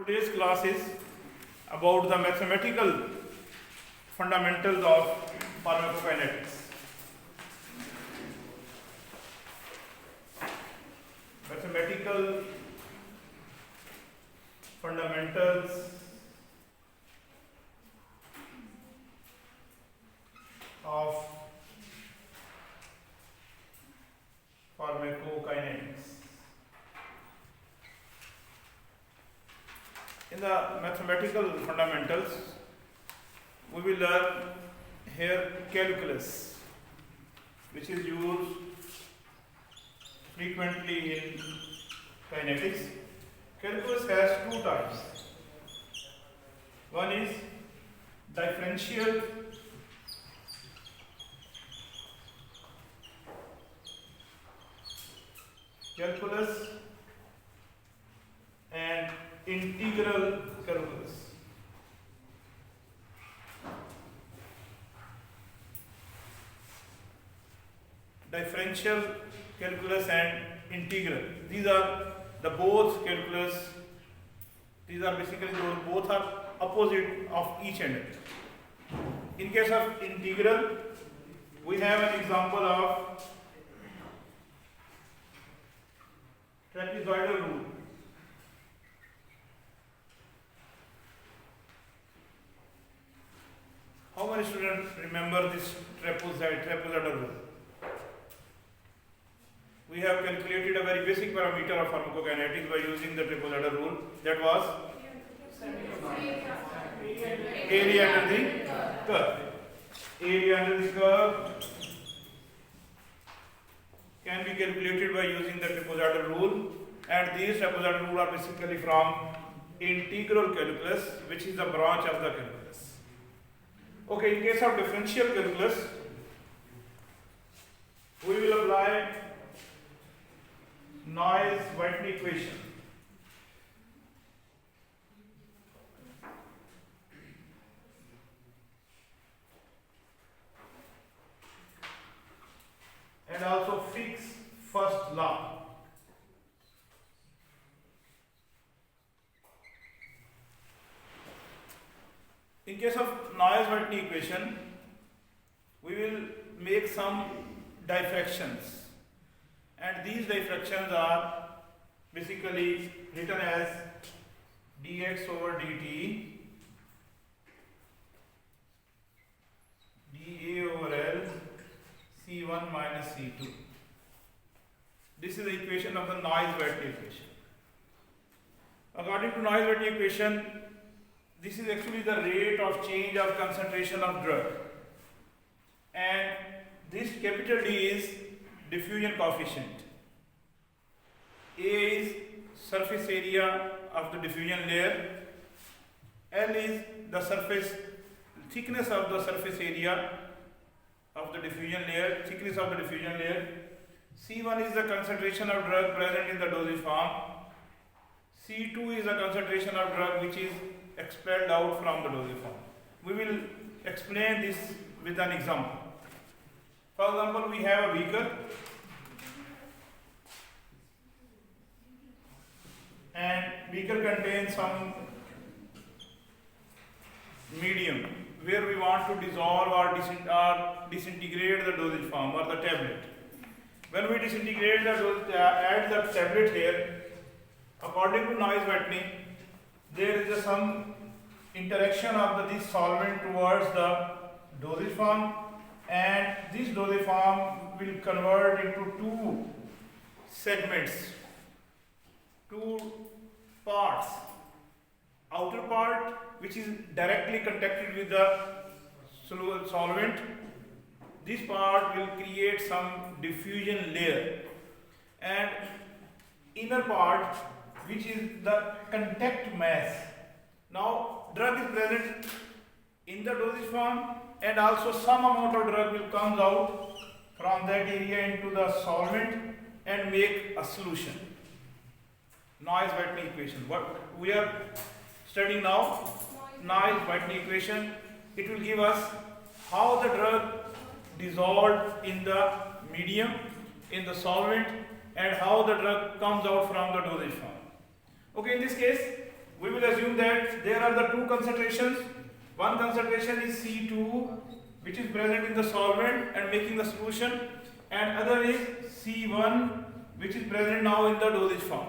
Today's class is about the mathematical fundamentals of pharmacokinetics. Mathematical fundamentals of pharmacokinetics. In the mathematical fundamentals, we will learn here calculus, which is used frequently in kinetics. Calculus has two types. One is differential calculus and integral calculus. Differential calculus and integral. These are the both calculus. These are basically both are opposite of each other. In case of integral, we have an example of trapezoidal rule. How many students remember this trapezoidal rule? We have calculated a very basic parameter of pharmacokinetics by using the trapezoidal rule. That was area under the curve. Area under the curve can be calculated by using the trapezoidal rule, and these trapezoidal rule are basically from integral calculus, which is a branch of the calculus. Okay, in case of differential calculus, we will apply Noyes-Whitney equation. And also fix first law. In case of Noyes-Whitney equation, we will make some diffractions, and these diffractions are basically written as dx over dt dA over L C1 minus C2. This is the equation of the Noyes-Whitney equation. According to Noyes-Whitney equation, this is actually the rate of change of concentration of drug, and this capital D is diffusion coefficient. A is surface area of the diffusion layer. L is the surface thickness of the surface area of the diffusion layer, thickness of the diffusion layer. C1 is the concentration of drug present in the dosage form. C2 is the concentration of drug which is expelled out from the dosage form. We will explain this with an example. For example, we have a beaker, and beaker contains some medium where we want to dissolve or disintegrate the dosage form or the tablet. When we disintegrate the add the tablet here, according to Noyes-Whitney, there is some interaction of this solvent towards the dosage form, and this dosage form will convert into two segments, two parts. Outer part, which is directly contacted with the solvent, this part will create some diffusion layer, and inner part, which is the contact mass. Now drug is present in the dosage form, and also some amount of drug will come out from that area into the solvent and make a solution. Noyes-Whitney equation. What we are studying now, Noyes-Whitney equation. It will give us how the drug dissolved in the medium, in the solvent, and how the drug comes out from the dosage form. Okay, in this case, we will assume that there are the two concentrations. One concentration is C2, which is present in the solvent and making the solution, and other is C1, which is present now in the dosage form.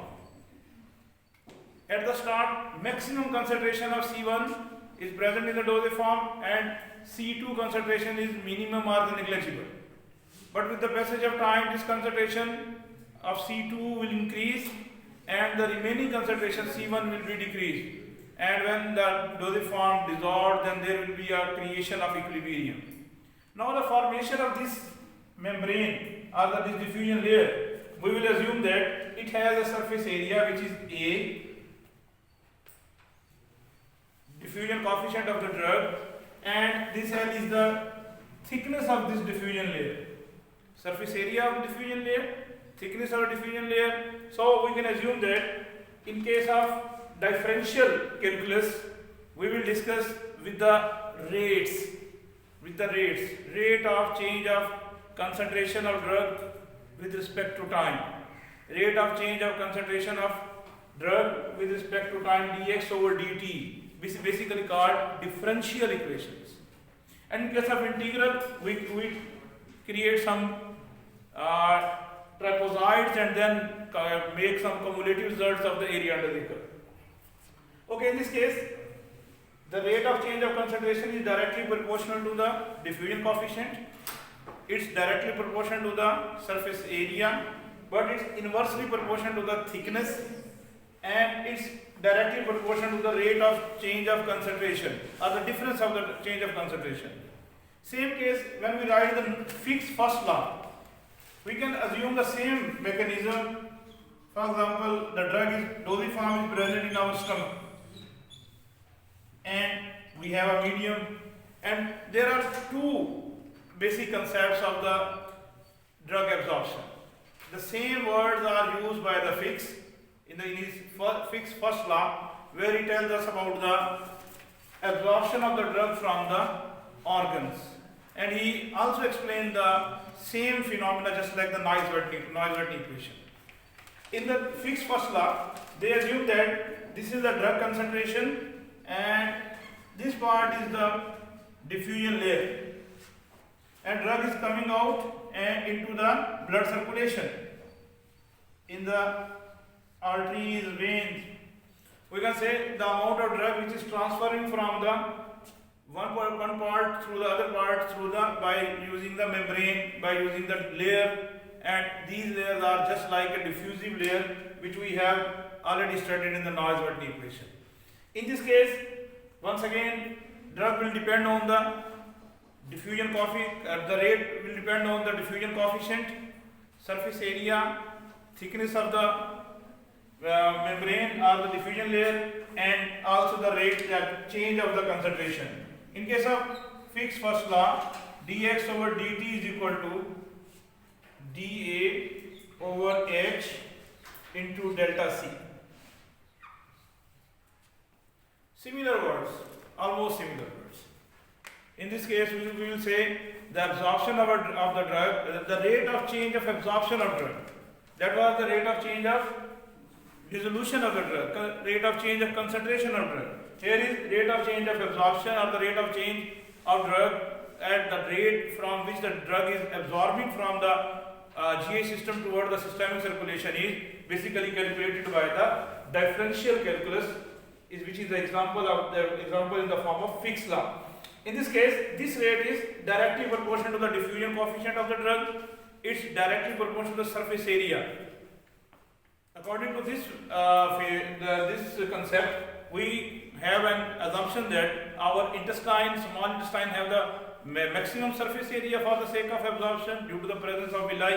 At the start, maximum concentration of C1 is present in the dosage form and C2 concentration is minimum or negligible. But with the passage of time, this concentration of C2 will increase and the remaining concentration C1 will be decreased. And when the dosage form dissolved, then there will be a creation of equilibrium. Now the formation of this membrane or this diffusion layer, we will assume that it has a surface area which is A, diffusion coefficient of the drug, and this L is the thickness of this diffusion layer. Surface area of the diffusion layer, thickness of the diffusion layer. So we can assume that in case of differential calculus, we will discuss with the rates, rate of change of concentration of drug with respect to time, rate of change of concentration of drug with respect to time dx over dt, which is basically called differential equations. And in case of integral, we create some trapezoids and then make some cumulative results of the area under the curve. Okay, in this case, the rate of change of concentration is directly proportional to the diffusion coefficient. It's directly proportional to the surface area, but it's inversely proportional to the thickness, and it's directly proportional to the rate of change of concentration or the difference of the change of concentration. Same case when we write the Fick's first law, we can assume the same mechanism. For example, the drug is dosage form is present in our stomach, and we have a medium, and there are two basic concepts of the drug absorption. The same words are used by the Fick's in his Fick's first law, where he tells us about the absorption of the drug from the organs, and he also explained the same phenomena just like the Naisvert equation. In the Fick's first law, they assume that this is the drug concentration and this part is the diffusion layer, and drug is coming out and into the blood circulation in the arteries, veins. We can say the amount of drug which is transferring from the one part through the other part by using the membrane, by using the layer, and these layers are just like a diffusive layer which we have already studied in the Naisvert equation. In this case, once again, drug will depend on the diffusion coefficient, the rate will depend on the diffusion coefficient, surface area, thickness of the membrane or the diffusion layer, and also the rate change of the concentration. In case of Fick's first law, dx over dt is equal to dA over H into delta C. Similar words, almost similar words. In this case, we will say the absorption of the drug, the rate of change of absorption of drug. That was the rate of change of dissolution of the drug, rate of change of concentration of drug. Here is rate of change of absorption or the rate of change of drug at the rate from which the drug is absorbing from the GI system toward the systemic circulation is basically calculated by the differential calculus, which is the example in the form of Fick's law. In this case, this rate is directly proportional to the diffusion coefficient of the drug. It's directly proportional to the surface area. According to this this concept, we have an assumption that our intestine, small intestine, have the maximum surface area for the sake of absorption due to the presence of villi,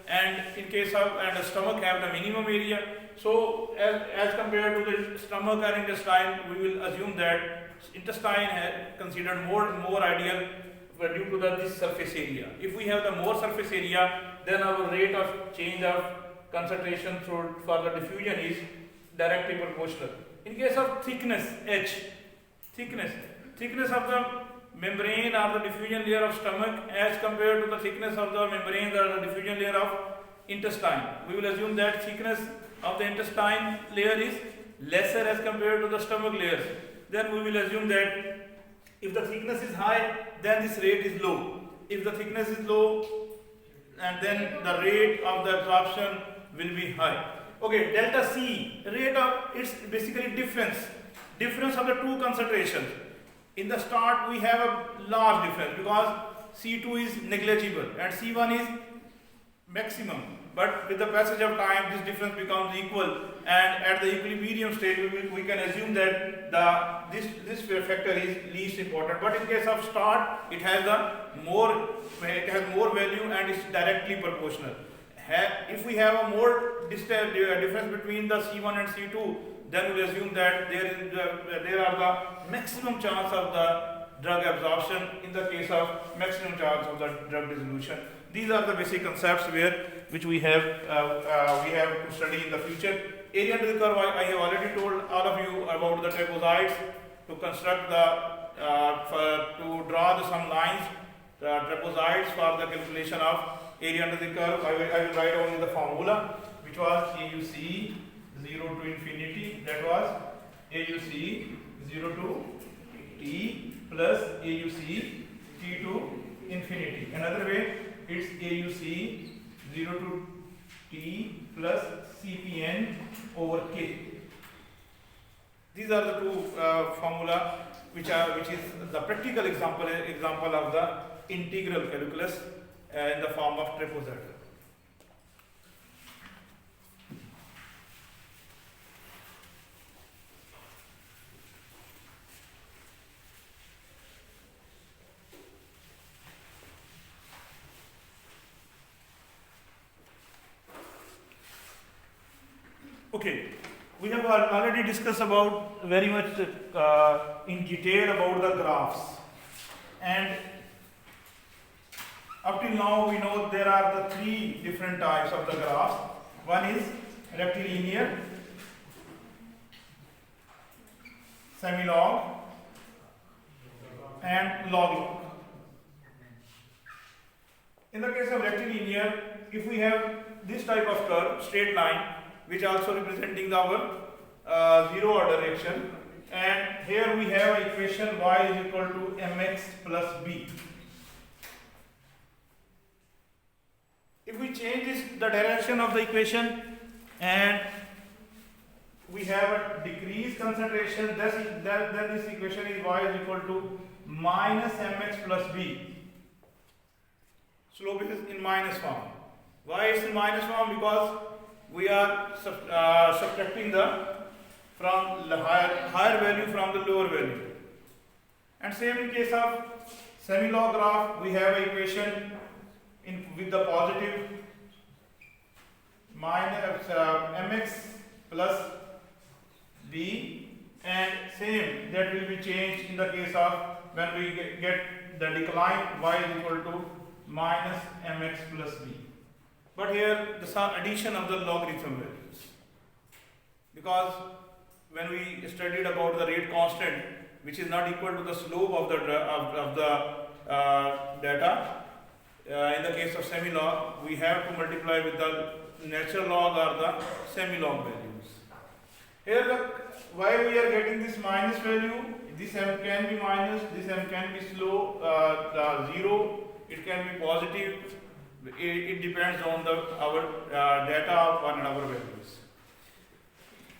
and in case of the stomach have the minimum area. So as compared to the stomach and intestine, we will assume that intestine has considered more ideal due to this surface area. If we have the more surface area, then our rate of change of concentration for the diffusion is directly proportional. In case of thickness, H, thickness of the membrane or the diffusion layer of stomach as compared to the thickness of the membrane or the diffusion layer of intestine, we will assume that thickness of the intestine layer is lesser as compared to the stomach layers, then we will assume that if the thickness is high, then this rate is low. If the thickness is low, and then the rate of the absorption will be high. Okay, delta C, rate of, it's basically difference of the two concentrations. In the start we have a large difference because C2 is negligible and C1 is maximum, but with the passage of time this difference becomes equal, and at the equilibrium state we can assume that this factor is least important. But in case of start, it has more value and is directly proportional. If we have a more difference between the C1 and C2, then we assume that there are the maximum chance of the drug absorption in the case of maximum chance of the drug dissolution. These are the basic concepts which we have to study in the future. Area under the curve, I have already told all of you about the trapezoids. To construct to draw some lines, trapezoids for the calculation of area under the curve, I will write only the formula, which was AUC 0 to infinity, that was AUC 0 to T plus AUC T to infinity. Another way, it's AUC 0 to T plus Cpn over K. These are the two formula which is the practical example of the integral calculus in the form of trapezoid. Okay, we have already discussed about very much in detail about the graphs, and up till now we know there are the three different types of the graphs. One is rectilinear, semi-log, and log-log. In the case of rectilinear, if we have this type of curve, straight line, which also representing our zero order reaction, and here we have equation y is equal to mx plus b. If we change the direction of the equation and we have a decreased concentration, then this equation is y is equal to minus mx plus b. Slope is in minus form. Why is in minus form? Because we are subtracting from the higher value from the lower value. And same in case of semi-log graph, we have an equation with the positive minus mx plus b, and same that will be changed in the case of when we get the decline y is equal to minus mx plus b. But here the addition of the logarithm values, because when we studied about the rate constant, which is not equal to the slope of the data, in the case of semi-log, we have to multiply with the natural log or the semi-log values. Here, why we are getting this minus value? This m can be minus, this m can be zero, it can be positive. It depends on our data and our values.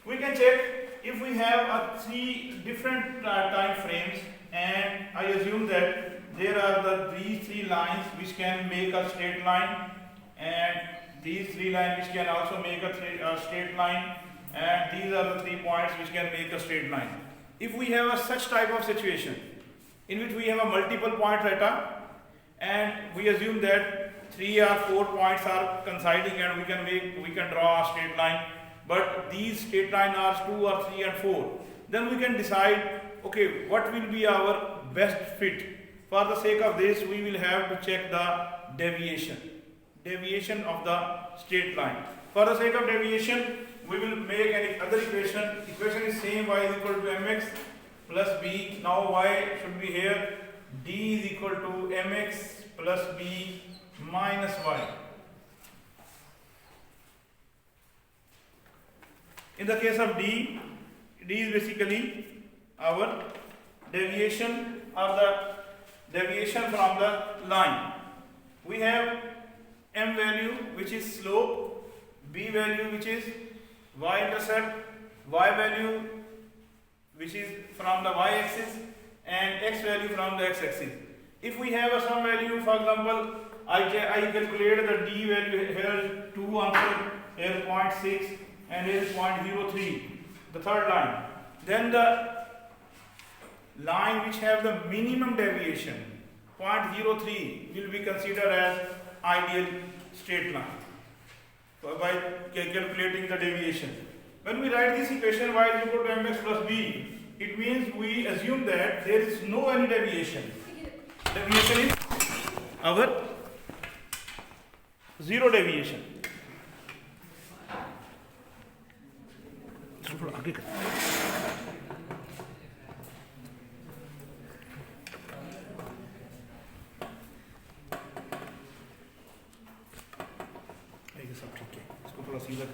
We can check if we have three different time frames, and I assume that there are these three lines which can make a straight line, and these three lines which can also make a straight line, and these are the 3 points which can make a straight line. If we have such type of situation in which we have a multiple point data, and we assume that 3 or 4 points are coinciding and we can draw a straight line, but these straight line are 2 or 3 and 4, then we can decide, okay, what will be our best fit. For the sake of this, we will have to check the deviation of the straight line. For the sake of deviation, we will make an other equation. Equation is same, y is equal to mx plus b. Now y should be here, d is equal to mx plus b minus y. In the case of d, D is basically our deviation or the deviation from the line. We have M value which is slope, B value which is y-intercept, Y value which is from the y-axis, and X value from the x-axis. If we have some value, for example, I calculate the D value here, 2 answer, here 0.6 and here 0.03, the third line. Then the line which have the minimum deviation, 0.03, will be considered as ideal straight line by calculating the deviation. When we write this equation y is equal to mx plus b, it means we assume that there is no any deviation. Deviation is our zero deviation. सब ठीक है, इसको थोड़ा सीधा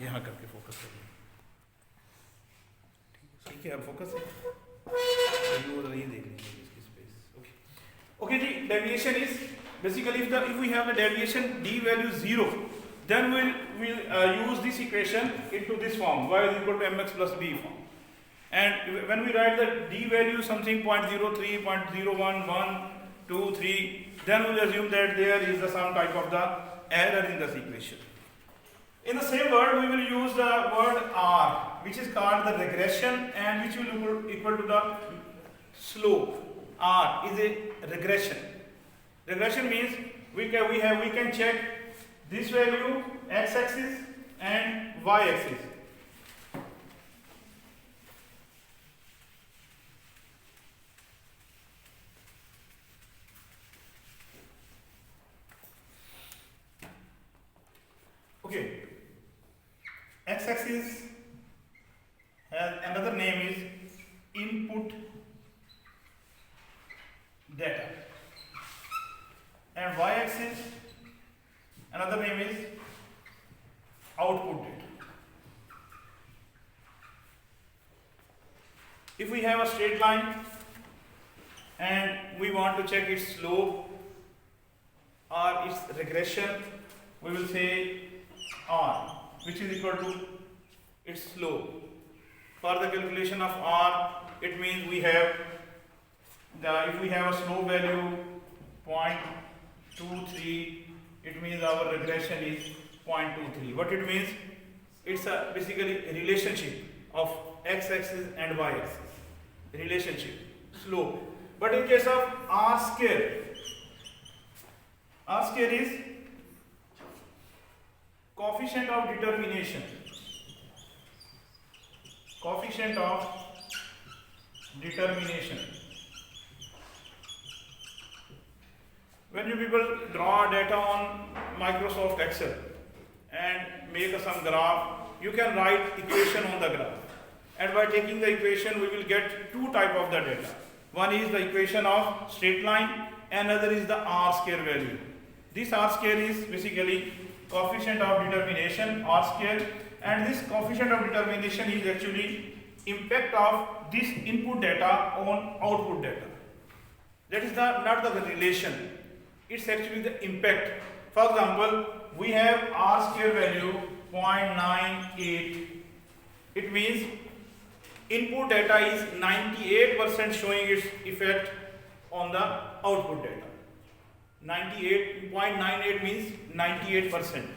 यहाँ करके focus करिए, ठीक है, अब फोकस है, ये देख लीजिए इसकी space. Okay ji, deviation is basically if we have a deviation D value 0, then we'll use this equation into this form, y is equal to mx plus b form. And when we write the D value something 0.03, 0.01, 1, 2, 3, then we'll assume that there is some type of the error in this equation. In the same word, we will use the word R, which is called the regression and which will equal to the slope. R is a regression. Regression means we can check this value x-axis and y-axis. Okay. X-axis has another name is input data, and y-axis another name is output data. If we have a straight line and we want to check its slope or its regression, we will say R, which is equal to its slope. For the calculation of R, it means we have if we have a slope value 0.23, it means our regression is 0.23. What it means? It's basically a relationship of x-axis and y-axis. Relationship, slope. But in case of R square is coefficient of determination. Coefficient of determination. When you people draw data on Microsoft Excel and make some graph, you can write equation on the graph. And by taking the equation, we will get two type of the data. One is the equation of straight line, another is the R square value. This R square is basically coefficient of determination, R square, and this coefficient of determination is actually impact of this input data on output data. That is not the relation, it's actually the impact. For example, we have R square value 0.98. It means input data is 98% showing its effect on the output data. 98.98 means 98%.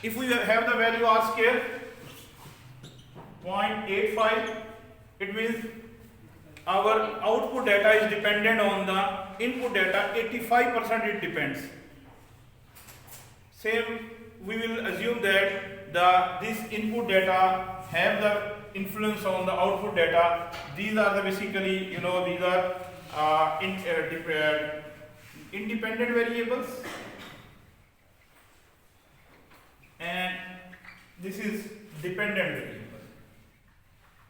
If we have the value R square 0.85, it means our output data is dependent on the input data, 85% it depends. Same, we will assume that this input data have the influence on the output data. These are the basically, these are independent variables, and this is dependent variable.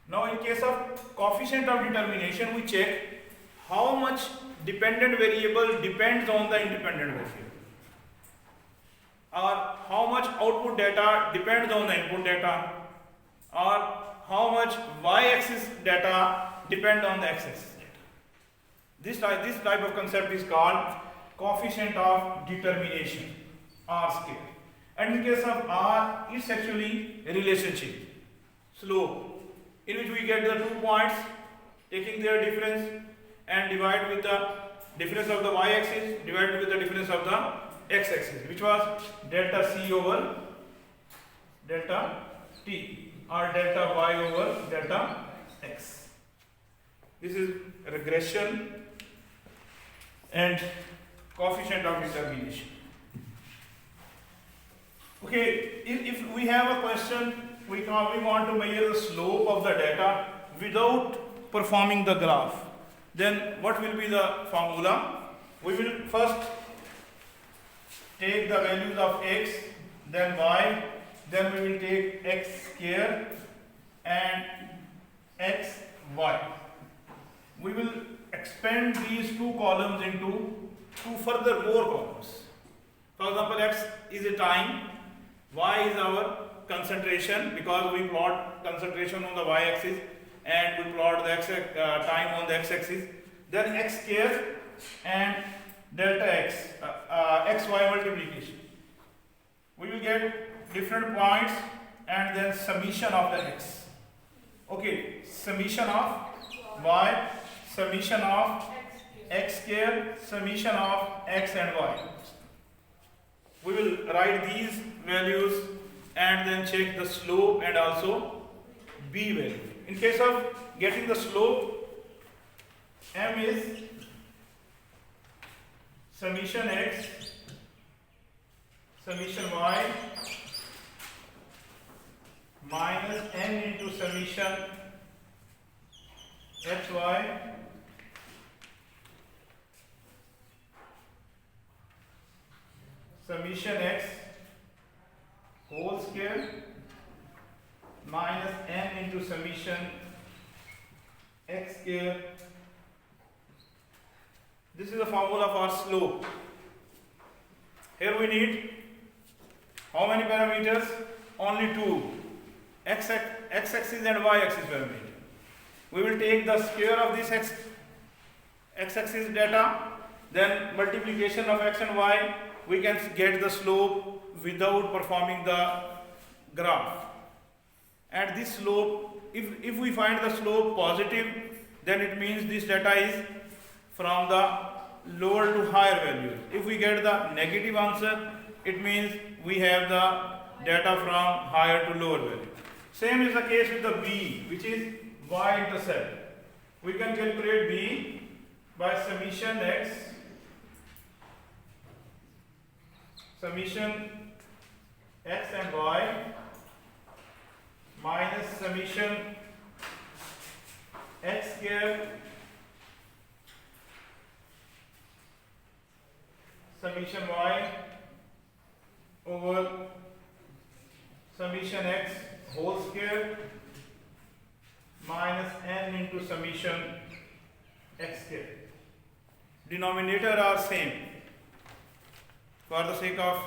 Now in case of coefficient of determination, we check how much dependent variable depends on the independent variable, or how much output data depends on the input data, or how much y-axis data depend on the x-axis data. This type of concept is called coefficient of determination, R square. And in case of R, it's actually a relationship, slope, in which we get the 2 points, taking their difference and divide with the difference of the y-axis divided with the difference of the x-axis, which was delta C over delta T, or delta Y over delta X. This is regression and coefficient of determination. Okay, if we have a question, we want to measure the slope of the data without performing the graph, then what will be the formula? We will first take the values of x, then y, then we will take x square and x y. We will expand these two columns into two further more columns. For example, x is a time, y is our concentration, because we plot concentration on the y-axis and we plot the time on the x-axis. Then x square and delta x, xy multiplication. We will get different points and then summation of the x. Okay, summation of y, summation of x square, summation of x and y. We will write these values and then check the slope and also b value. In case of getting the slope, m is summation x, summation y minus n into summation xy summation x whole square minus n into summation x square. This is the formula for slope. Here we need how many parameters? Only two, x-axis and y-axis parameter. We will take the square of this x-axis data, then multiplication of x and y, we can get the slope without performing the graph. And this slope, if we find the slope positive, then it means this data is from the lower to higher value. If we get the negative answer, it means we have the data from higher to lower value. Same is the case with the b, which is y-intercept. We can calculate b by summation x, summation x and y minus summation x square, summation y over summation x whole square minus n into summation x square. Denominator are same. For the sake of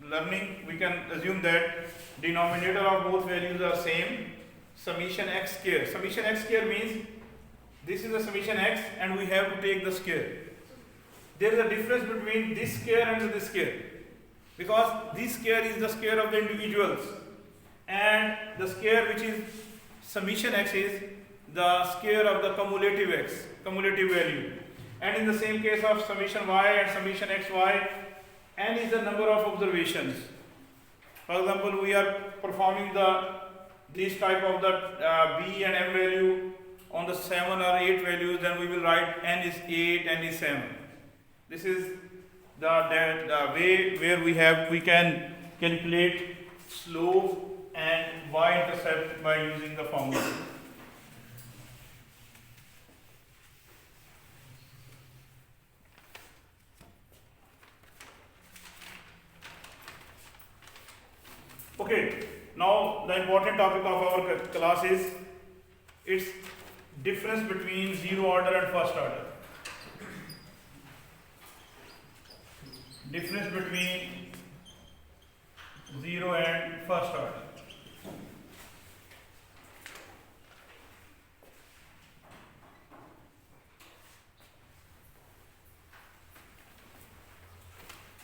learning, we can assume that denominator of both values are same. Summation x square. Summation x square means this is the summation x and we have to take the square. There is a difference between this square and this square, because this square is the square of the individuals and the square which is summation x is the square of the cumulative x, cumulative value. And in the same case of summation y and summation xy, n is the number of observations. For example, we are performing this type of the b and m value on the 7 or 8 values, then we will write n is 8, n is 7. This is the way where we can calculate slope and y-intercept by using the formula. Okay, now the important topic of our class is its difference between zero order and first order. Difference between 0 and first order.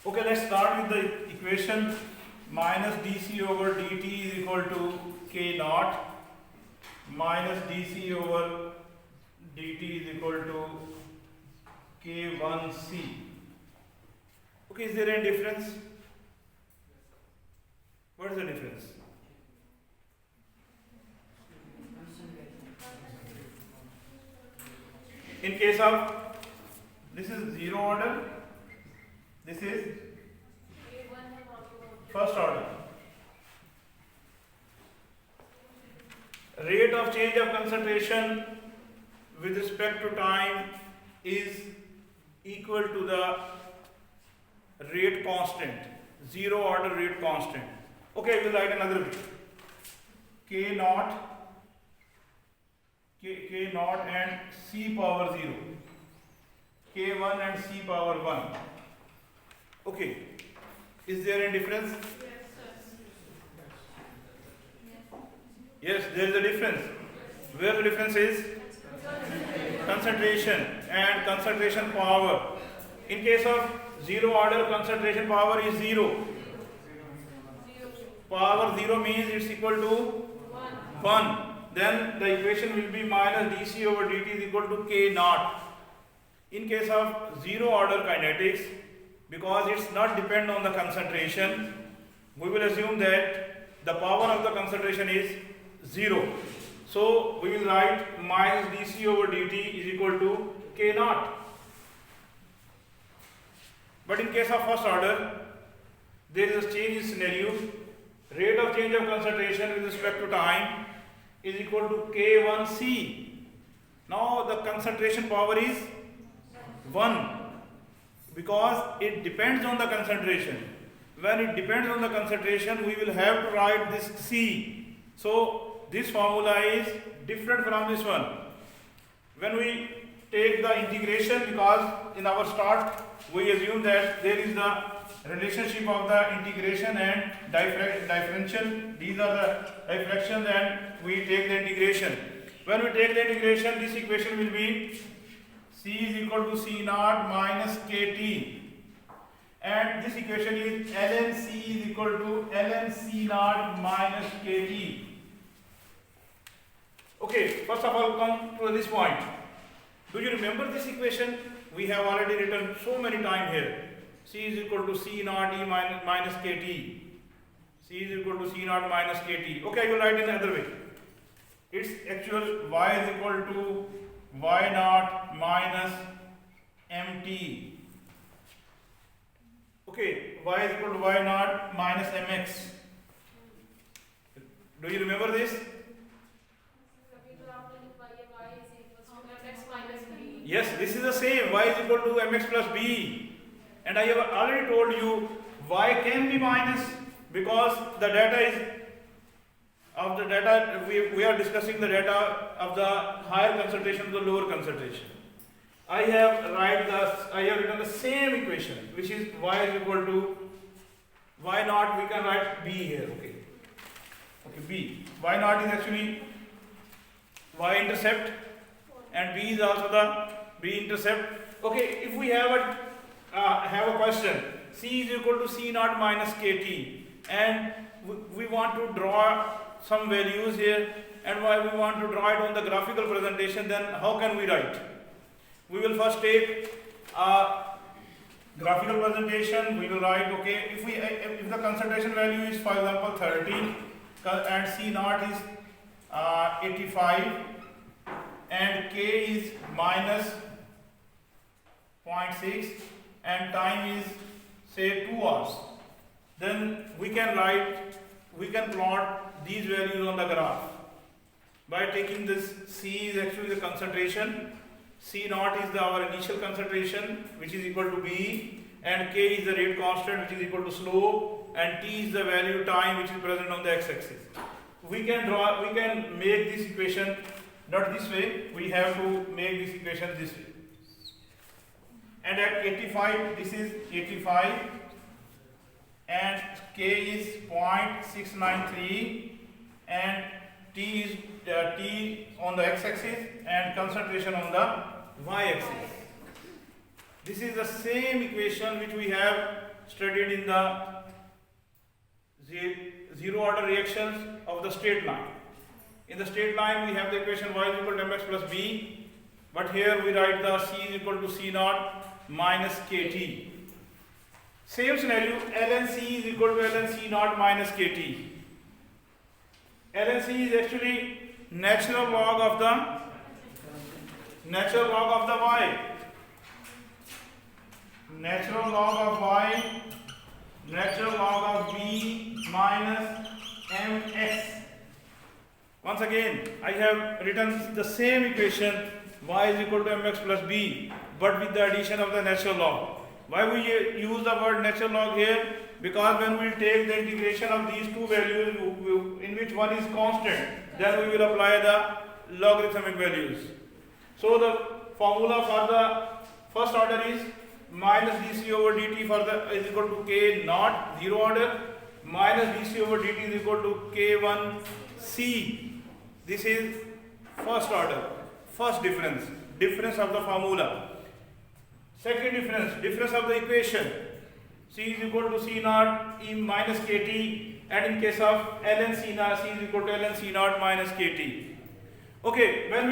Okay, let's start with the equation. Minus dc over dt is equal to k naught minus dc over dt is equal to k1c. Okay, is there any difference? What is the difference? In case of this is zero order, this is first order. Rate of change of concentration with respect to time is equal to the rate constant, zero order rate constant. Okay, we'll write another way. K naught and c power 0, k1 and c power 1. Okay, is there any difference? Yes, there is a difference. Where the difference is? Concentration and concentration power. In case of zero order, concentration power is 0. Power 0 means it's equal to 1. Then the equation will be minus dc over dt is equal to k naught. In case of zero order kinetics, because it's not depend on the concentration, we will assume that the power of the concentration is 0. So we will write minus dc over dt is equal to k naught. But in case of first order, there is a change in scenario. Rate of change of concentration with respect to time is equal to k1c. Now the concentration power is 1 because it depends on the concentration. When it depends on the concentration, we will have to write this c. So this formula is different from this one. When we take the integration, because in our start we assume that there is the relationship of the integration and differential. These are the diffractions and we take the integration. When we take the integration, this equation will be c is equal to c naught minus kt. And this equation is ln c is equal to ln c naught minus kt. Okay, first of all come to this point. Do you remember this equation? We have already written so many times here. C is equal to C naught E minus KT. C is equal to C naught minus KT. Okay, I will write in another way. Its actual Y is equal to Y naught minus MT. Okay, Y is equal to Y naught minus MX. Do you remember this? Yes, this is the same. Y is equal to mx plus b. And I have already told you y can be minus because the data is of the data we are discussing the data of the higher concentration to the lower concentration. I have written the same equation, which is y is equal to y naught. We can write b here. Okay, b. Y naught is actually y intercept, and b is also the b intercept. Okay, if we have a question, c is equal to c naught minus kt, and we want to draw some values here, and why we want to draw it on the graphical presentation, then how can we write? We will first take graphical presentation. We will write, okay, if the concentration value is, for example, 30 and c naught is 85 and k is minus 0.6 and time is say 2 hours, then we can plot these values on the graph by taking this. C is actually the concentration, C naught is our initial concentration, which is equal to B, and K is the rate constant, which is equal to slope, and T is the value time, which is present on the x-axis. We can make this equation not this way, we have to make this equation this way. And at 85, this is 85, and K is 0.693 and T is T on the x-axis and concentration on the y-axis. This is the same equation which we have studied in the zero order reactions of the straight line. In the straight line we have the equation y is equal to mx plus b, but here we write the c is equal to c naught minus kt. Same scenario, ln c is equal to ln c naught minus kt. ln c is actually natural log of the y. Natural log of y, natural log of b minus mx. Once again, I have written the same equation y is equal to mx plus b, but with the addition of the natural log. Why we use the word natural log here? Because when we take the integration of these two values in which one is constant, then we will apply the logarithmic values. So the formula for the first order is minus dc over dt for the is equal to k naught zero order minus dc over dt is equal to k1c. This is first order, first difference of the formula. Second difference of the equation, c is equal to c naught e minus kt, and in case of ln c naught, c is equal to ln c naught minus kt. Okay, when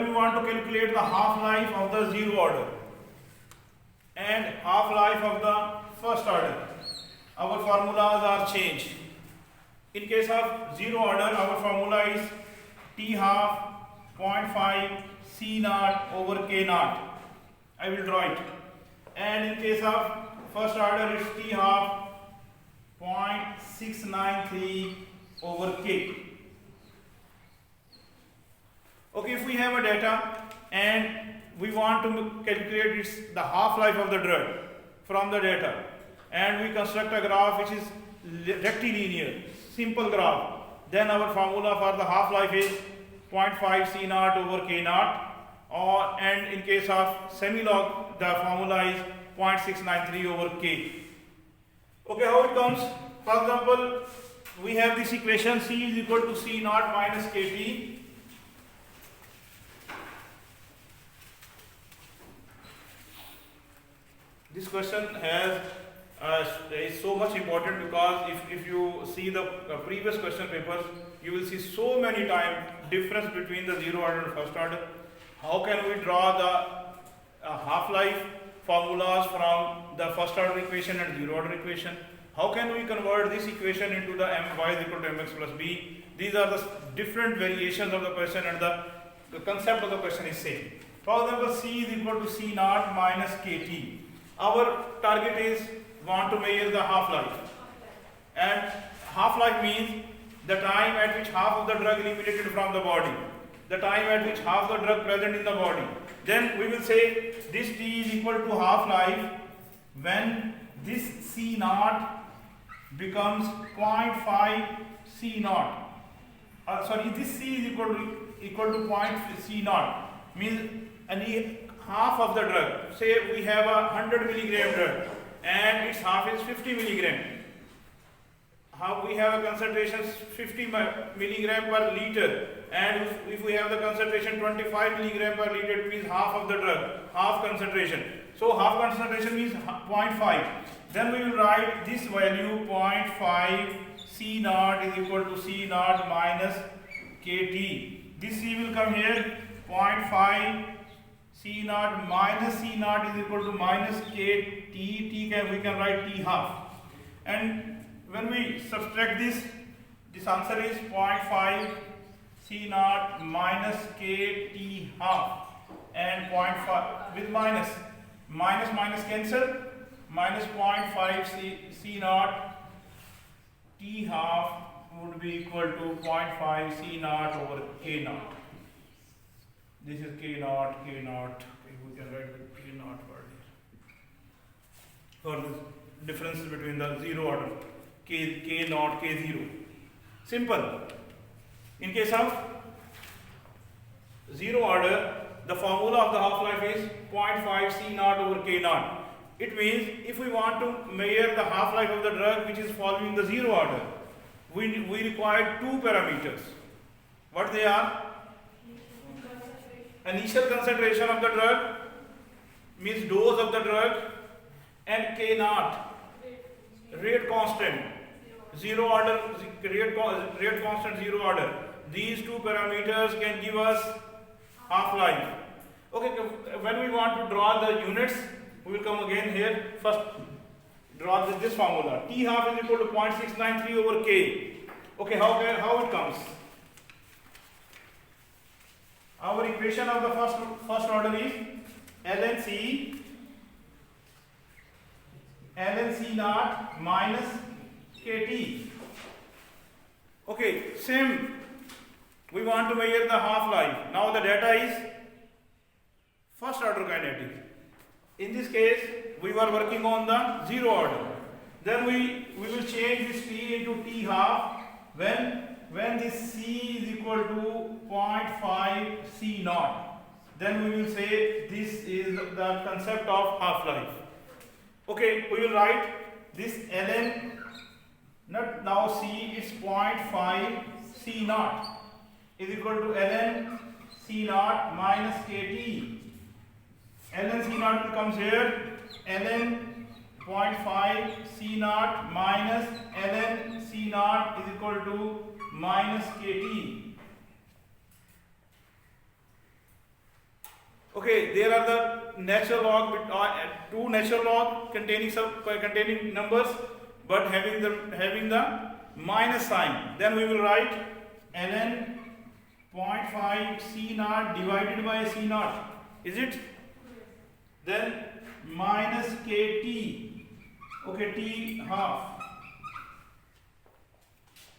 we want to calculate the half-life of the zero order and half-life of the first order, our formulas are changed. In case of zero order, our formula is T half 0.5 C naught over K naught. I will draw it. And in case of first order, it's T half 0.693 over K. Okay, if we have a data and we want to calculate the half-life of the drug from the data, and we construct a graph which is rectilinear, simple graph, then our formula for the half-life is 0.5 C naught over K naught, and in case of semi-log, the formula is 0.693 over K. Okay, how it comes? For example, we have this equation C is equal to C naught minus KT. This question is so much important because if you see the previous question papers, you will see so many times difference between the zero order and first order. How can we draw the half-life formulas from the first order equation and zero order equation? How can we convert this equation into the y is equal to mx plus b? These are the different variations of the question, and the concept of the question is same. For example, c is equal to c naught minus kt. Our target is want to measure the half-life, and half-life means the time at which half of the drug eliminated from the body, the time at which half the drug present in the body. Then we will say this T is equal to half-life when this C naught becomes 0.5 C naught. This C is equal to 0.5 C naught, means half of the drug. Say we have a 100 milligram drug and its half is 50 milligram. How we have a concentration 50 milligram per liter, and if we have the concentration 25 milligram per liter, it means half of the drug, half concentration. So half concentration means 0.5. Then we will write this value 0.5 C naught is equal to C naught minus KT. This C will come here, 0.5 C naught minus C naught is equal to minus KT. We can write T half. And when we subtract this answer is 0.5 C naught minus KT half, and 0.5 with minus cancel, minus 0.5 C naught T half would be equal to 0.5 C naught over K naught. This is K naught. Okay, we can write with K naught for this difference between the zero order K naught, K0. Simple. In case of zero order, the formula of the half-life is 0.5 C naught over K naught. It means if we want to measure the half-life of the drug which is following the zero order, we require two parameters. What they are? Initial concentration of the drug, means dose of the drug, and K naught, rate constant, zero order, rate constant zero order. These two parameters can give us half-life. Okay, when we want to draw the units, we will come again here. First, draw this formula. T half is equal to 0.693 over K. Okay, how it comes? Our equation of the first order is ln C naught minus Kt. Okay, same. We want to measure the half-life. Now the data is first order kinetics. In this case, we were working on the zero order. Then we will change this T into T half when this C is equal to 0.5 C naught. Then we will say this is the concept of half-life. Okay, we will write this ln, not now C is 0.5 C naught is equal to ln C naught minus Kt. ln C naught becomes here ln 0.5 C naught minus ln C naught is equal to minus Kt. Okay, there are the natural log, two natural log containing numbers, but having the minus sign. Then we will write ln 0.5 C naught divided by C naught. Is it? Then minus Kt. Okay, T half.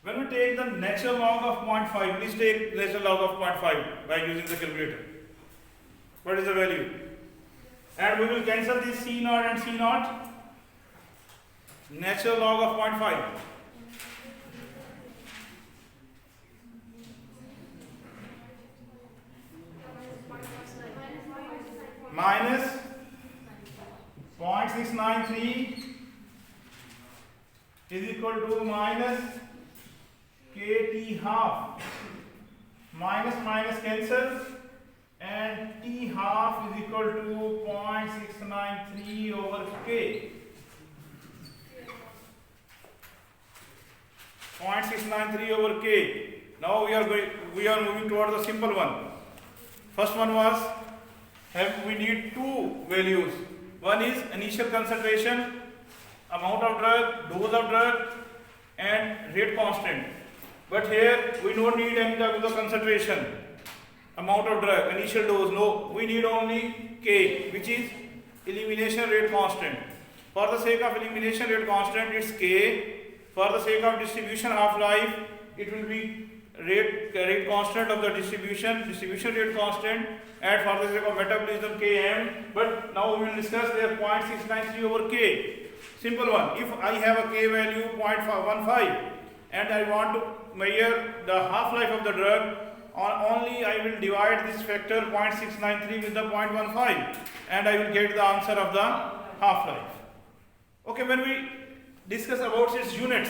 When we take the natural log of 0.5, please take natural log of 0.5 by using the calculator. What is the value? And we will cancel this C naught and C naught. Natural log of 0.5. Minus 0.693 is equal to minus Kt half. Minus cancels, and T half is equal to 0.693 over K. 0.693 over K. Now we are moving towards the simple one. First one was we need two values. One is initial concentration, amount of drug, dose of drug, and rate constant. But here we don't need any type of concentration, amount of drug, initial dose. No, we need only K, which is elimination rate constant. For the sake of elimination rate constant, it's K. For the sake of distribution half-life, it will be rate constant of the distribution rate constant, and for the sake of metabolism Km. But now we will discuss their 0.693 over K. Simple one. If I have a K value 0.15 and I want to measure the half-life of the drug, only I will divide this factor 0.693 with the 0.15 and I will get the answer of the half-life. Okay, when we discuss about its units,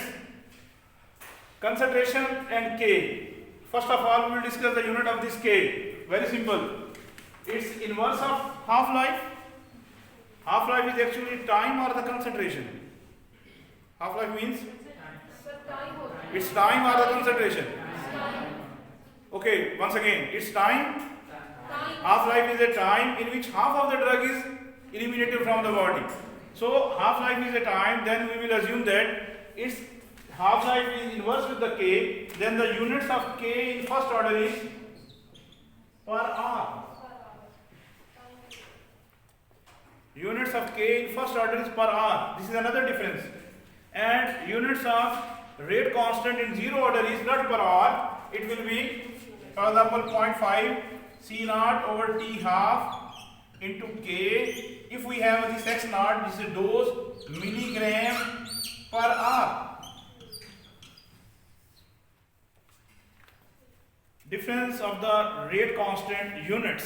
concentration and K. First of all, we will discuss the unit of this K. Very simple. It's inverse of half-life. Half-life is actually time or the concentration. Half-life means it's time or the concentration. Okay, once again, it's time. Half-life is a time in which half of the drug is eliminated from the body. So half-life is a time, then we will assume that its half-life is inverse with the K, then the units of K in first order is per hour. Units of K in first order is per hour. This is another difference. And units of rate constant in zero order is not per hour. It will be, for example, 0.5 C naught over T half into K. If we have this X naught, this is dose, milligram per hour. Difference of the rate constant units.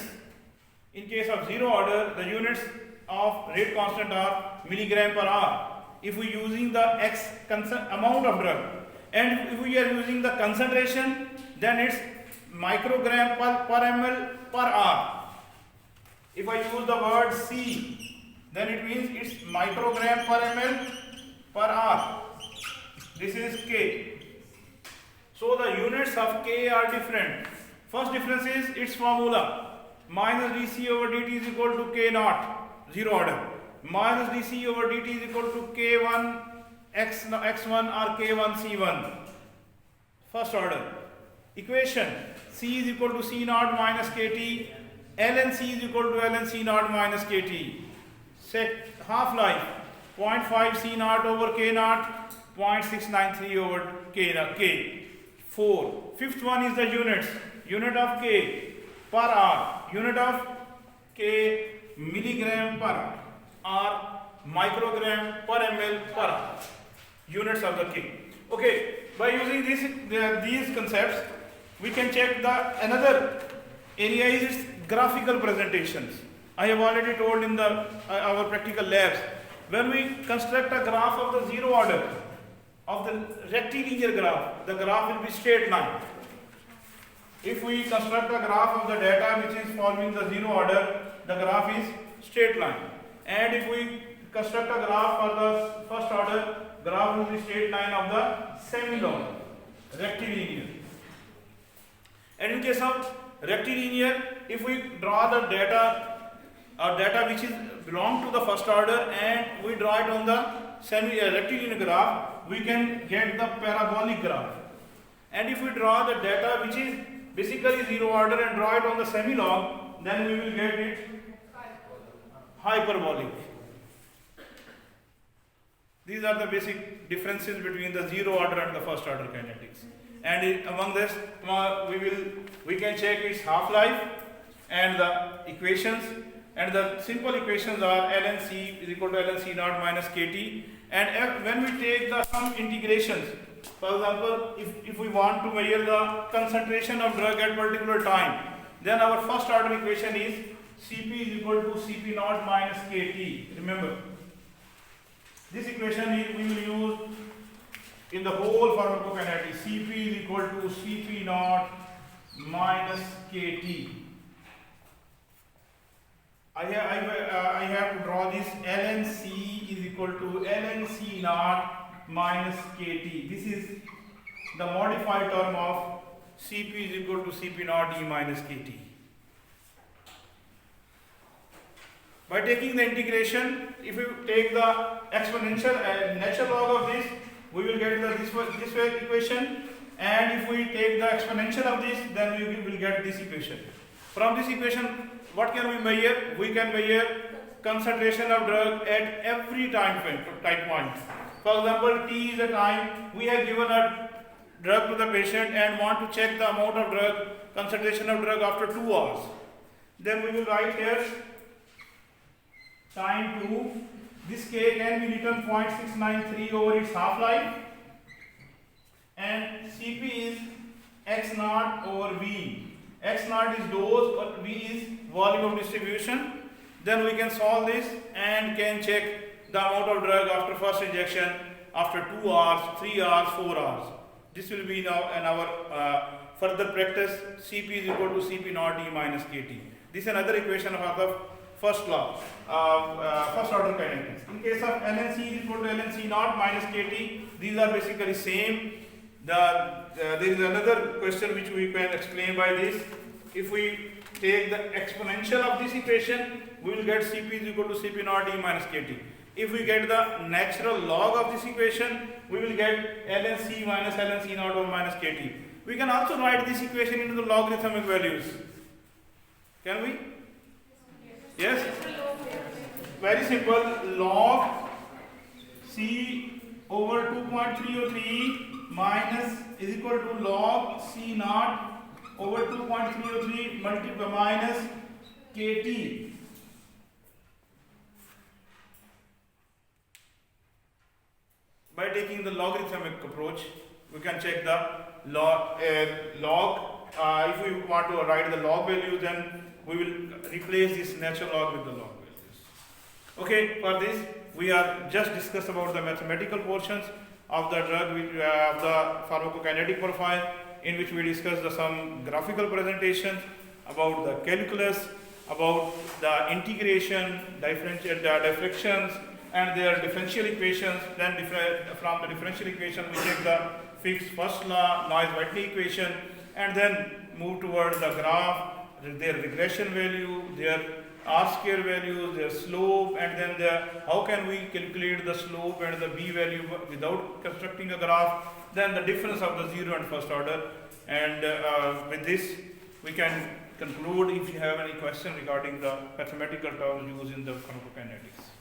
In case of zero order, the units of rate constant are milligram per hour. If we using the X amount of drug, and if we are using the concentration, then it's microgram per ml per hour. If I use the word C, then it means it's microgram per ml per hour. This is K. So the units of K are different. First difference is its formula. Minus dC over dt is equal to K naught, zero order. Minus dC over dt is equal to K1 x1 or K1 C1. First order. Equation. C is equal to C naught minus KT. ln C is equal to ln C naught minus KT. Half-life. 0.5 C naught over K naught. 0.693 over K. 4. Fifth one is the units. Unit of K per hour. Unit of K milligram per hour. Microgram per ml per hour. Units of the K. Okay. By using these concepts, we can check the another area is its graphical presentations. I have already told in the our practical labs. When we construct a graph of the zero order, of the rectilinear graph, the graph will be straight line. If we construct a graph of the data which is following the zero order, the graph is straight line. And if we construct a graph for the first order, graph will be straight line of the semi-log, rectilinear. And in case of rectilinear, if we draw the data, data which is belong to the first order, and we draw it on the rectilinear graph, we can get the parabolic graph. And if we draw the data which is basically zero order and draw it on the semi-log, then we will get it hyperbolic. These are the basic differences between the zero order and the first order kinetics. And among this, we can check its half-life and the equations. And the simple equations are ln C is equal to ln C naught minus KT. And when we take some integrations, for example, if we want to measure the concentration of drug at particular time, then our first order equation is Cp is equal to Cp naught minus KT. Remember, this equation we will use in the whole pharmacokinetics. Cp is equal to Cp naught minus KT. I have to draw this ln C is equal to ln C naught minus KT. This is the modified term of Cp is equal to Cp naught E minus KT. By taking the integration, if you take the exponential natural log of this, we will get this way equation. And if we take the exponential of this, then we will get this equation. From this equation, what can we measure? We can measure concentration of drug at every time point. For example, T is a time we have given a drug to the patient and want to check the amount of drug, concentration of drug after 2 hours. Then we will write here time 2. This K can be written 0.693 over its half-life. And Cp is x naught over V. X naught is dose, but V is volume of distribution. Then we can solve this and can check the amount of drug after first injection, after 2 hours, 3 hours, 4 hours. This will be now in our further practice. Cp is equal to Cp naught E minus KT. This is another equation of the first law, first order kinetics. In case of ln C is equal to ln C naught minus KT, these are basically same. There is another question which we can explain by this. If we take the exponential of this equation, we will get Cp is equal to Cp naught E minus KT. If we get the natural log of this equation, we will get ln C minus ln C naught over minus KT. We can also write this equation into the logarithmic values. Can we? Yes? Very simple. Log C over 2.303 minus is equal to log C naught over 2.303 multiply minus KT. By taking the logarithmic approach, we can check the log. If we want to write the log value, then we will replace this natural log with the log values. Okay, for this we are just discussed about the mathematical portions of the drug, of the pharmacokinetic profile, in which we discussed some graphical presentations about the calculus, about the integration, diffractions, and their differential equations. Then from the differential equation, we take the Fick's first law, Noyes-Whiteley equation, and then move towards the graph, their regression value, their R-square values, their slope, and then how can we calculate the slope and the B value without constructing a graph, then the difference of the zero and first order. And with this, we can conclude if you have any question regarding the mathematical terms used in the pharmacokinetics.